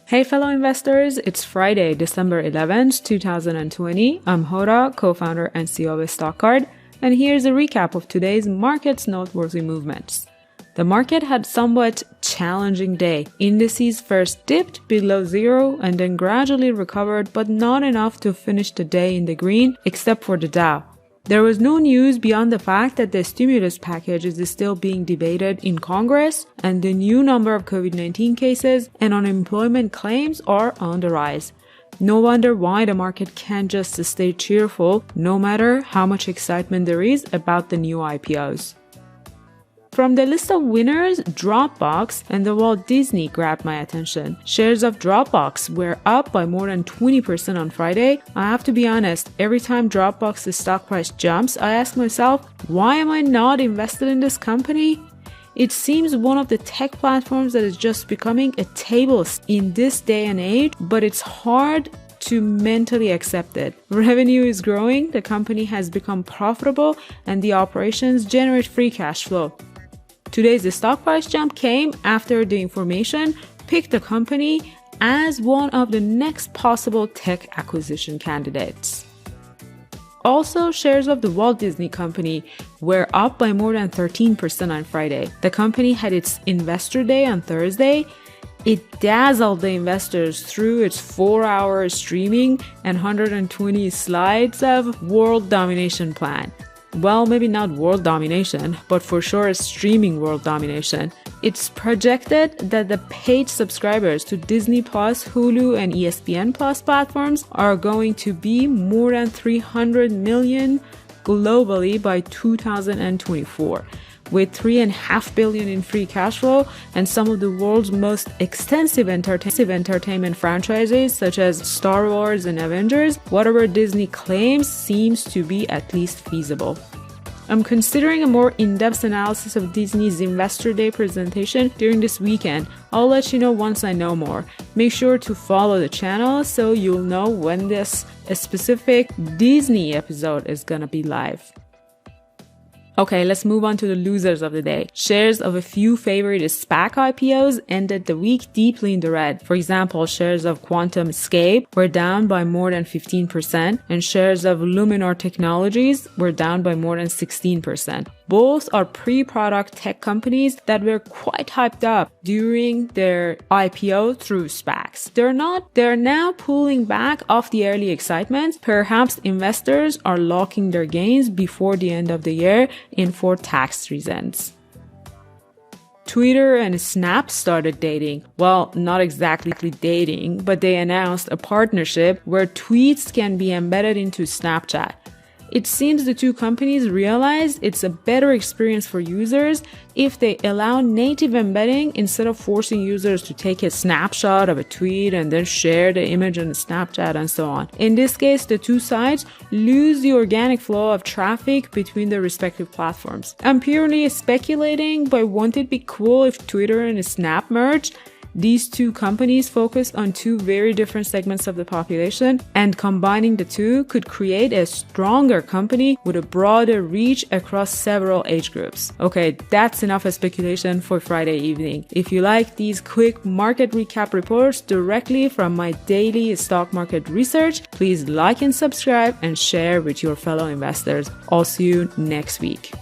Hey fellow investors, it's Friday, December 11th, 2020. I'm Hoda, co-founder and CEO of StockCard, and here's a recap of today's market's noteworthy movements. The market had somewhat challenging day. Indices first dipped below zero and then gradually recovered, but not enough to finish the day in the green, except for the Dow. There was no news beyond the fact that the stimulus package is still being debated in Congress, and the new number of COVID-19 cases and unemployment claims are on the rise. No wonder why the market can't just stay cheerful, no matter how much excitement there is about the new IPOs. From the list of winners, Dropbox and the Walt Disney grabbed my attention. Shares of Dropbox were up by more than 20% on Friday. I have to be honest, every time Dropbox's stock price jumps, I ask myself, why am I not invested in this company? It seems one of the tech platforms that is just becoming a table in this day and age, but it's hard to mentally accept it. Revenue is growing, the company has become profitable, and the operations generate free cash flow. Today's stock price jump came after the information picked the company as one of the next possible tech acquisition candidates. Also, shares of the Walt Disney Company were up by more than 13% on Friday. The company had its investor day on Thursday. It dazzled the investors through its 4-hour streaming and 120 slides of world domination plan. Well, maybe not world domination, but for sure streaming world domination. It's projected that the paid subscribers to Disney+, Hulu, and ESPN Plus platforms are going to be more than 300 million globally by 2024. With $3.5 billion in free cash flow and some of the world's most extensive entertainment franchises such as Star Wars and Avengers, whatever Disney claims seems to be at least feasible. I'm considering a more in-depth analysis of Disney's Investor Day presentation during this weekend. I'll let you know once I know more. Make sure to follow the channel so you'll know when a specific Disney episode is gonna be live. Okay, let's move on to the losers of the day. Shares of a few favorite SPAC IPOs ended the week deeply in the red. For example, shares of Quantum Escape were down by more than 15%, and shares of Luminar Technologies were down by more than 16%. Both are pre-product tech companies that were quite hyped up during their IPO through SPACs. They're now pulling back off the early excitement. Perhaps investors are locking their gains before the end of the year for tax reasons. Twitter and Snap started dating. Well, not exactly dating, but they announced a partnership where tweets can be embedded into Snapchat. It seems the two companies realized it's a better experience for users if they allow native embedding instead of forcing users to take a snapshot of a tweet and then share the image on Snapchat and so on. In this case, the two sides lose the organic flow of traffic between their respective platforms. I'm purely speculating, but won't it be cool if Twitter and Snap merged? These two companies focused on two very different segments of the population, and combining the two could create a stronger company with a broader reach across several age groups. Okay, that's enough of speculation for Friday evening. If you like these quick market recap reports directly from my daily stock market research, please like and subscribe and share with your fellow investors. I'll see you next week.